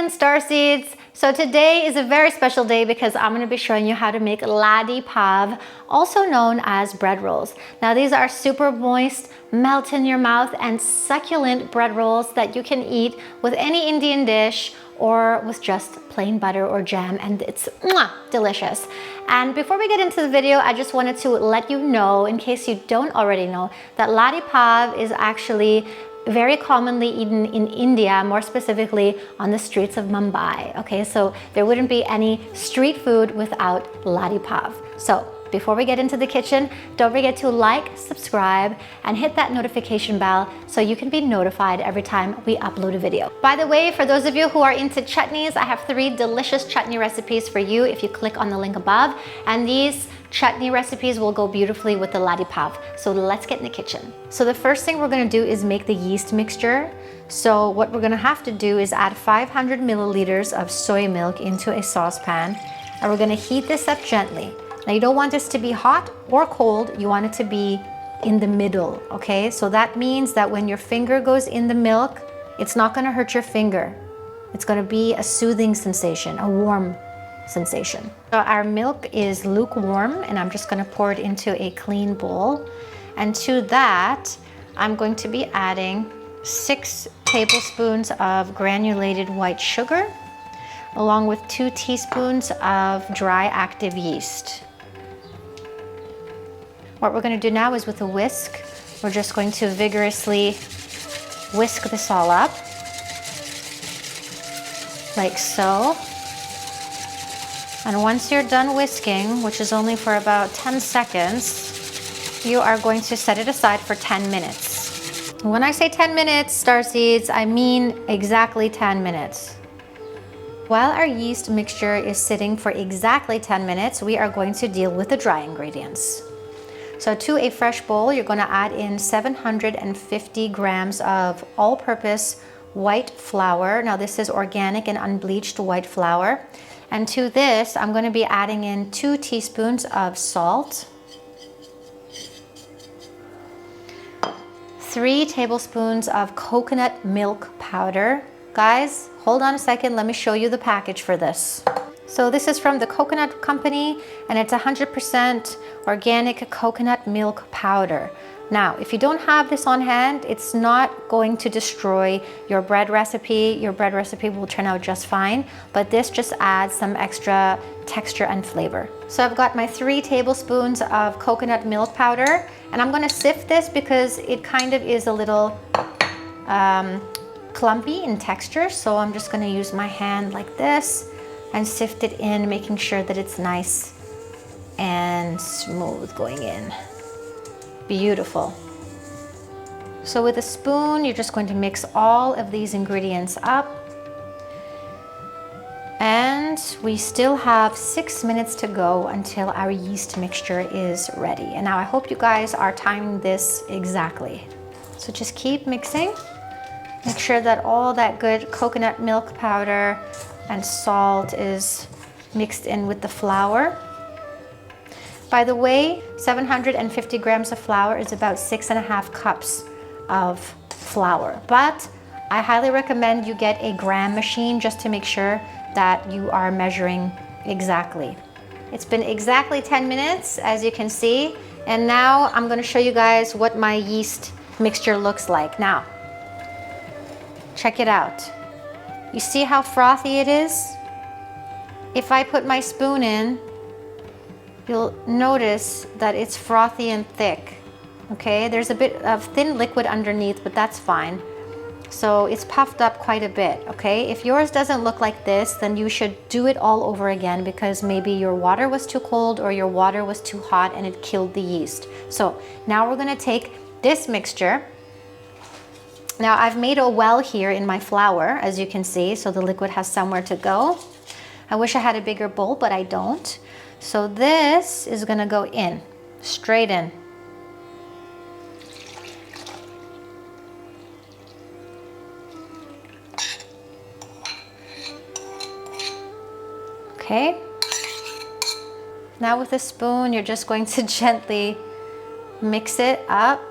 morning, starseeds. So today is a very special day because I'm going to be showing you how to make Ladi Pav, also known as bread rolls. Now these are super moist, melt in your mouth and succulent bread rolls that you can eat with any Indian dish or with just plain butter or jam, and it's delicious. And before we get into the video, I just wanted to let you know, in case you don't already know, that Ladi Pav is actually very commonly eaten in India, more specifically on the streets of Mumbai. Okay, so there wouldn't be any street food without Ladi Pav. So before we get into the kitchen, don't forget to like, subscribe, and hit that notification bell so you can be notified every time we upload a video. By the way, for those of you who are into chutneys, I have 3 delicious chutney recipes for you if you click on the link above. And these chutney recipes will go beautifully with the Ladi Pav. So let's get in the kitchen. So the first thing we're gonna do is make the yeast mixture. So what we're gonna have to do is add 500 milliliters of soy milk into a saucepan, and we're gonna heat this up gently. Now you don't want this to be hot or cold, you want it to be in the middle, okay? So that means that when your finger goes in the milk, it's not gonna hurt your finger. It's gonna be a soothing sensation, a warm sensation. So our milk is lukewarm, and I'm just gonna pour it into a clean bowl. And to that, I'm going to be adding 6 tablespoons of granulated white sugar, along with 2 teaspoons of dry active yeast. What we're going to do now is, with a whisk, we're just going to vigorously whisk this all up, like so. And once you're done whisking, which is only for about 10 seconds, you are going to set it aside for 10 minutes. When I say 10 minutes, starseeds, I mean exactly 10 minutes. While our yeast mixture is sitting for exactly 10 minutes, we are going to deal with the dry ingredients. So to a fresh bowl, you're going to add in 750 grams of all-purpose white flour. Now this is organic and unbleached white flour. And to this, I'm going to be adding in 2 teaspoons of salt, 3 tablespoons of coconut milk powder. Guys, hold on a second, let me show you the package for this. So this is from the Coconut Company, and it's 100% organic coconut milk powder. Now, if you don't have this on hand, it's not going to destroy your bread recipe. Your bread recipe will turn out just fine, but this just adds some extra texture and flavor. So I've got my 3 tablespoons of coconut milk powder, and I'm gonna sift this because it kind of is a little clumpy in texture. So I'm just gonna use my hand like this and sift it in, making sure that it's nice and smooth going in. Beautiful. So with a spoon, you're just going to mix all of these ingredients up. And we still have 6 minutes to go until our yeast mixture is ready. And now I hope you guys are timing this exactly. So just keep mixing. Make sure that all that good coconut milk powder and salt is mixed in with the flour. By the way, 750 grams of flour is about 6.5 cups of flour. But I highly recommend you get a gram machine just to make sure that you are measuring exactly. It's been exactly 10 minutes, as you can see. And now I'm going to show you guys what my yeast mixture looks like. Now, check it out. You see how frothy it is? If I put my spoon in, you'll notice that it's frothy and thick, okay? There's a bit of thin liquid underneath, but that's fine. So it's puffed up quite a bit, okay? If yours doesn't look like this, then you should do it all over again because maybe your water was too cold or your water was too hot and it killed the yeast. So now we're gonna take this mixture. Now I've made a well here in my flour, as you can see, so the liquid has somewhere to go. I wish I had a bigger bowl, but I don't. So this is gonna go in, straight in. Okay. Now with a spoon, you're just going to gently mix it up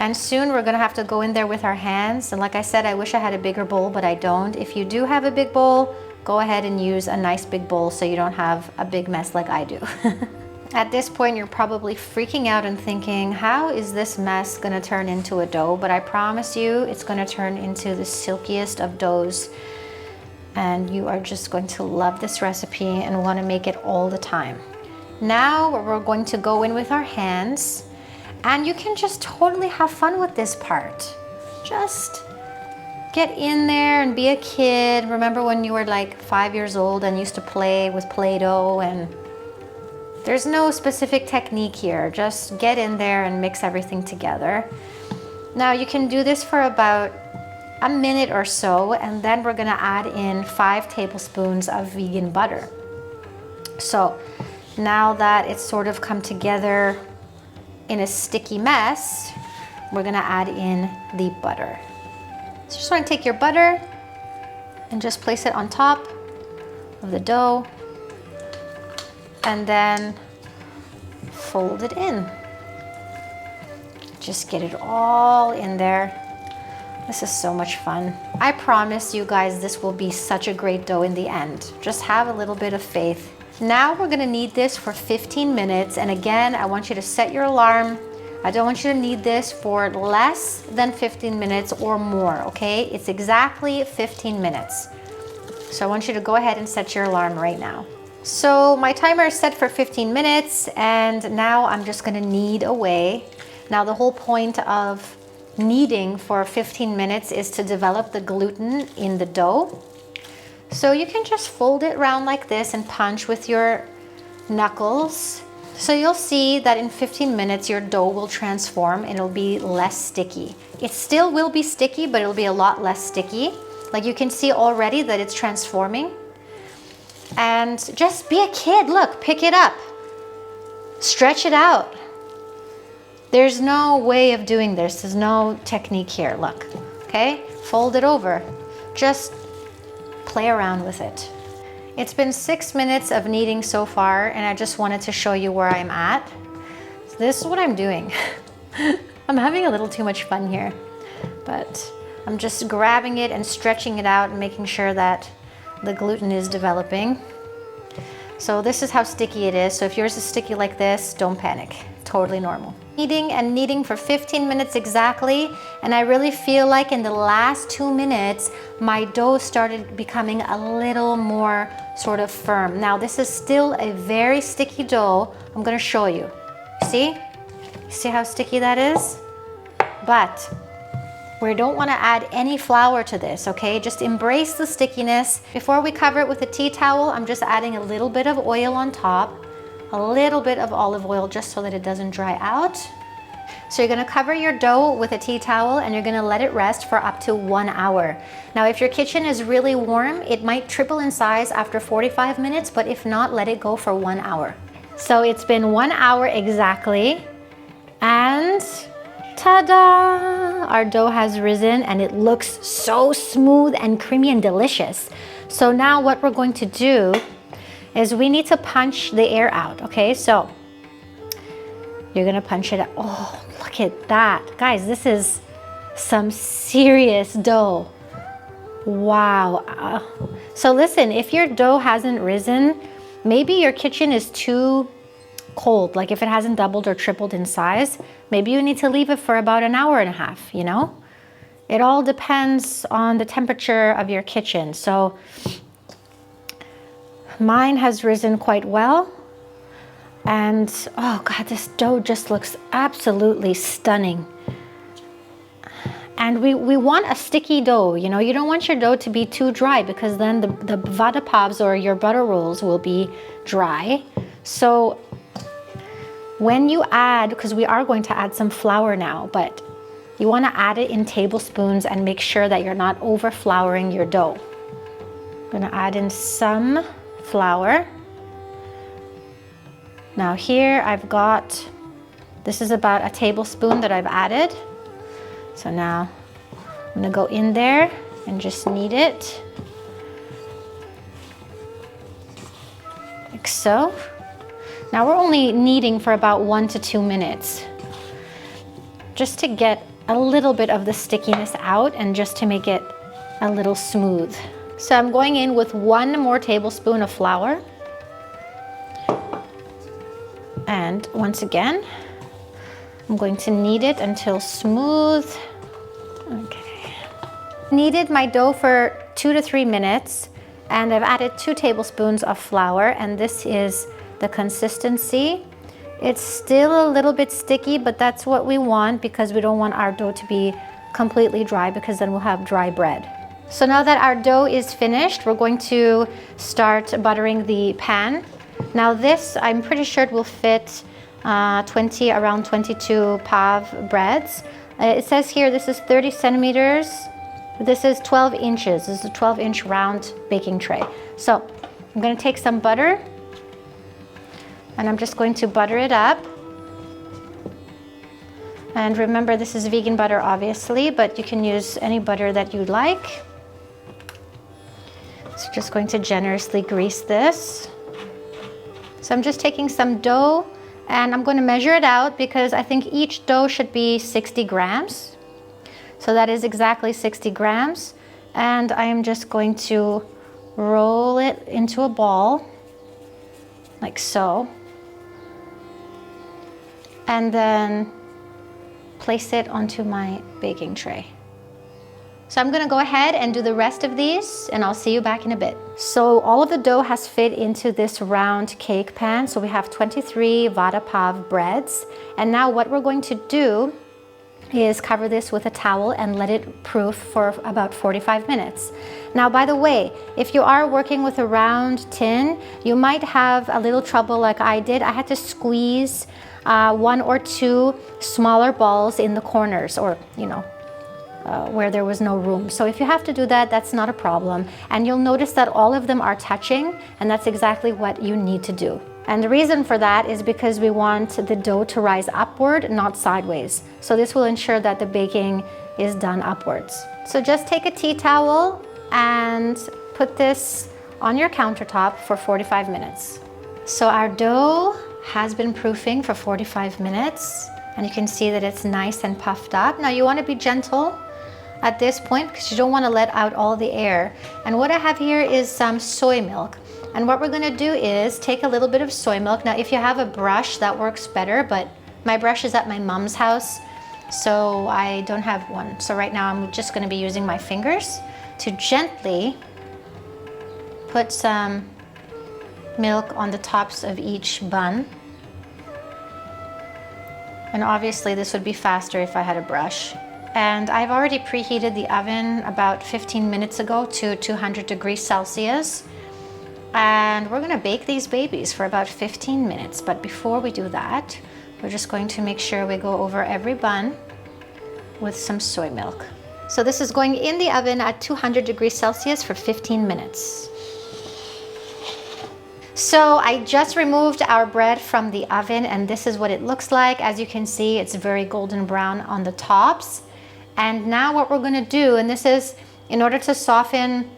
And soon we're gonna have to go in there with our hands. And like I said, I wish I had a bigger bowl, but I don't. If you do have a big bowl, go ahead and use a nice big bowl so you don't have a big mess like I do. At this point, you're probably freaking out and thinking, how is this mess gonna turn into a dough? But I promise you, it's gonna turn into the silkiest of doughs. And you are just going to love this recipe and wanna make it all the time. Now we're going to go in with our hands, and you can just totally have fun with this part. Just get in there and be a kid. Remember when you were like 5 years old and used to play with Play-Doh? And there's no specific technique here. Just get in there and mix everything together. Now you can do this for about a minute or so, and then we're gonna add in 5 tablespoons of vegan butter. So now that it's sort of come together in a sticky mess, we're gonna add in the butter. So just want to take your butter and just place it on top of the dough and then fold it in. Just get it all in there. This is so much fun. I promise you guys this will be such a great dough in the end. Just have a little bit of faith. Now we're gonna knead this for 15 minutes. And again, I want you to set your alarm. I don't want you to knead this for less than 15 minutes or more, okay? It's exactly 15 minutes. So I want you to go ahead and set your alarm right now. So my timer is set for 15 minutes, and now I'm just gonna knead away. Now the whole point of kneading for 15 minutes is to develop the gluten in the dough. So you can just fold it around like this and punch with your knuckles. So you'll see that in 15 minutes, your dough will transform and it'll be less sticky. It still will be sticky, but it'll be a lot less sticky. Like you can see already that it's transforming. And just be a kid, look, pick it up. Stretch it out. There's no way of doing this. There's no technique here, look, okay? Fold it over. Just play around with it. It's been 6 minutes of kneading so far, and I just wanted to show you where I'm at. So this is what I'm doing. I'm having a little too much fun here, but I'm just grabbing it and stretching it out and making sure that the gluten is developing. So this is how sticky it is. So if yours is sticky like this, don't panic. Totally normal. Kneading and kneading for 15 minutes exactly, and I really feel like in the last 2 minutes, my dough started becoming a little more sort of firm. Now this is still a very sticky dough. I'm gonna show you. See? See how sticky that is? But we don't wanna add any flour to this, okay? Just embrace the stickiness. Before we cover it with a tea towel, I'm just adding a little bit of oil on top. A little bit of olive oil just so that it doesn't dry out. So you're gonna cover your dough with a tea towel and you're gonna let it rest for up to 1 hour. Now, if your kitchen is really warm, it might triple in size after 45 minutes, but if not, let it go for 1 hour. So it's been 1 hour exactly, and ta-da! Our dough has risen and it looks so smooth and creamy and delicious. So now what we're going to do is we need to punch the air out, okay? So you're gonna punch it out. Oh, look at that. Guys, this is some serious dough. Wow. So listen, if your dough hasn't risen, maybe your kitchen is too cold. Like if it hasn't doubled or tripled in size, maybe you need to leave it for about an hour and a half, you know? It all depends on the temperature of your kitchen. So mine has risen quite well. And oh God, this dough just looks absolutely stunning. And we want a sticky dough, you know, you don't want your dough to be too dry because then the Vada Pavs or your butter rolls will be dry. So when you add, because we are going to add some flour now, but you want to add it in tablespoons and make sure that you're not over flouring your dough. I'm going to add in some flour. Now here I've got, this is about a tablespoon that I've added. So now I'm gonna go in there and just knead it, like so. Now we're only kneading for about 1 to 2 minutes, just to get a little bit of the stickiness out and just to make it a little smooth. So I'm going in with 1 more tablespoon of flour. And once again, I'm going to knead it until smooth. Okay. Kneaded my dough for 2 to 3 minutes, and I've added 2 tablespoons of flour, and this is the consistency. It's still a little bit sticky, but that's what we want because we don't want our dough to be completely dry, because then we'll have dry bread. So now that our dough is finished, we're going to start buttering the pan. Now this, I'm pretty sure it will fit around 22 pav breads. It says here this is 30 centimeters. This is 12 inches. This is a 12-inch round baking tray. So I'm going to take some butter, and I'm just going to butter it up. And remember, this is vegan butter, obviously, but you can use any butter that you'd like. So just going to generously grease this. So I'm just taking some dough, and I'm going to measure it out because I think each dough should be 60 grams. So that is exactly 60 grams. And I am just going to roll it into a ball, like so. And then place it onto my baking tray. So I'm gonna go ahead and do the rest of these, and I'll see you back in a bit. So all of the dough has fit into this round cake pan. So we have 23 Vada Pav breads. And now what we're going to do is cover this with a towel and let it proof for about 45 minutes. Now, by the way, if you are working with a round tin, you might have a little trouble like I did. I had to squeeze 1 or 2 smaller balls in the corners, or where there was no room. So if you have to do that, that's not a problem. And you'll notice that all of them are touching, and that's exactly what you need to do. And the reason for that is because we want the dough to rise upward, not sideways. So this will ensure that the baking is done upwards. So just take a tea towel and put this on your countertop for 45 minutes. So our dough has been proofing for 45 minutes, and you can see that it's nice and puffed up. Now you want to be gentle at this point because you don't want to let out all the air. And what I have here is some soy milk. And what we're going to do is take a little bit of soy milk. Now if you have a brush, that works better, but my brush is at my mom's house, so I don't have one. So right now I'm just going to be using my fingers to gently put some milk on the tops of each bun. And obviously this would be faster if I had a brush. And I've already preheated the oven about 15 minutes ago to 200 degrees Celsius. And we're gonna bake these babies for about 15 minutes. But before we do that, we're just going to make sure we go over every bun with some soy milk. So this is going in the oven at 200 degrees Celsius for 15 minutes. So I just removed our bread from the oven, and this is what it looks like. As you can see, it's very golden brown on the tops. And now what we're gonna do, and this is in order to soften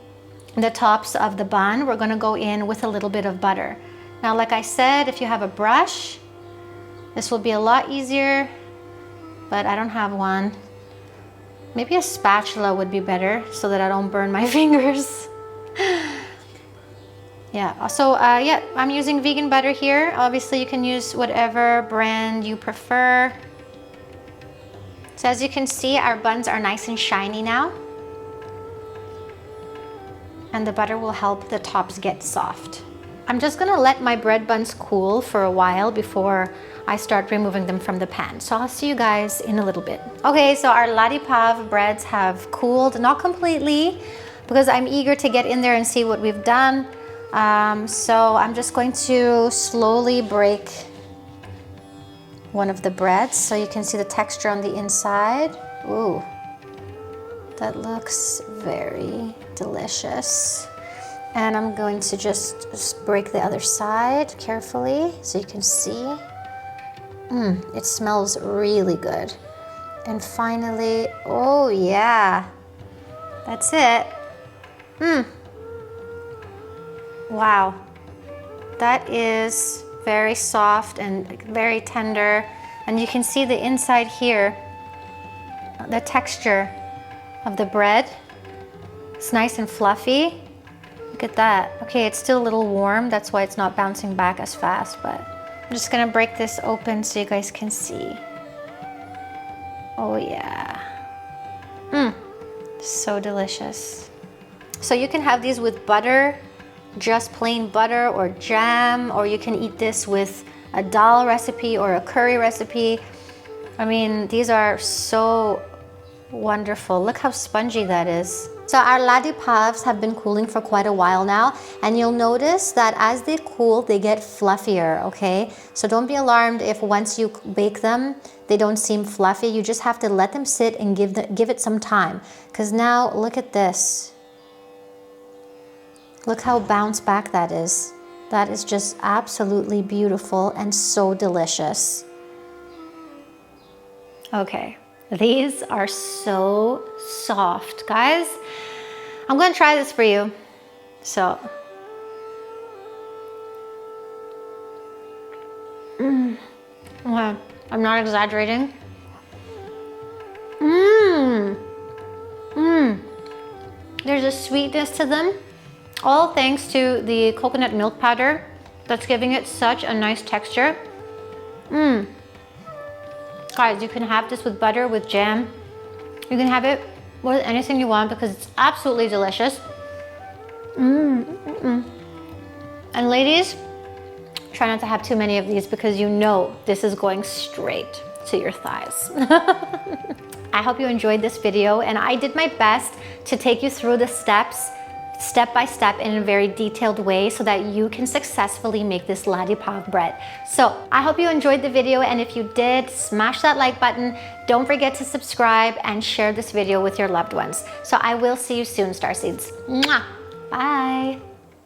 the tops of the bun, we're gonna go in with a little bit of butter. Now, like I said, if you have a brush, this will be a lot easier, but I don't have one. Maybe a spatula would be better so that I don't burn my fingers. Yeah, so yeah, I'm using vegan butter here. Obviously you can use whatever brand you prefer. So as you can see, our buns are nice and shiny now. And the butter will help the tops get soft. I'm just gonna let my bread buns cool for a while before I start removing them from the pan. So I'll see you guys in a little bit. Okay, so our Ladi Pav breads have cooled, not completely, because I'm eager to get in there and see what we've done. So I'm just going to slowly break one of the breads so you can see the texture on the inside. Ooh, that looks very delicious. And I'm going to just break the other side carefully so you can see. It smells really good. And finally, oh yeah, that's it. Wow, that is very soft and very tender. And you can see the inside here. the texture of the bread. It's nice and fluffy. Look at that. Okay, it's still a little warm. That's why it's not bouncing back as fast, but I'm just gonna break this open so you guys can see. Oh yeah. So delicious. So you can have these with butter, just plain butter or jam, or you can eat this with a dal recipe or a curry recipe. I mean, these are so wonderful. Look how spongy that is. So our Ladi Pavs have been cooling for quite a while now, and you'll notice that as they cool, they get fluffier, okay? So don't be alarmed if once you bake them, they don't seem fluffy. You just have to let them sit and give it some time. Because now, look at this. Look how bounce back that is. That is just absolutely beautiful and so delicious. Okay. These are so soft, guys. I'm gonna try this for you. So, okay, I'm not exaggerating. There's a sweetness to them, all thanks to the coconut milk powder that's giving it such a nice texture. Guys, you can have this with butter, with jam. You can have it with anything you want because it's absolutely delicious. And ladies, try not to have too many of these because you know this is going straight to your thighs. I hope you enjoyed this video, and I did my best to take you through the steps step by step in a very detailed way so that you can successfully make this Ladi Pav bread. So I hope you enjoyed the video, and if you did, smash that like button. Don't forget to subscribe and share this video with your loved ones. So I will see you soon, Starseeds. Mwah! Bye.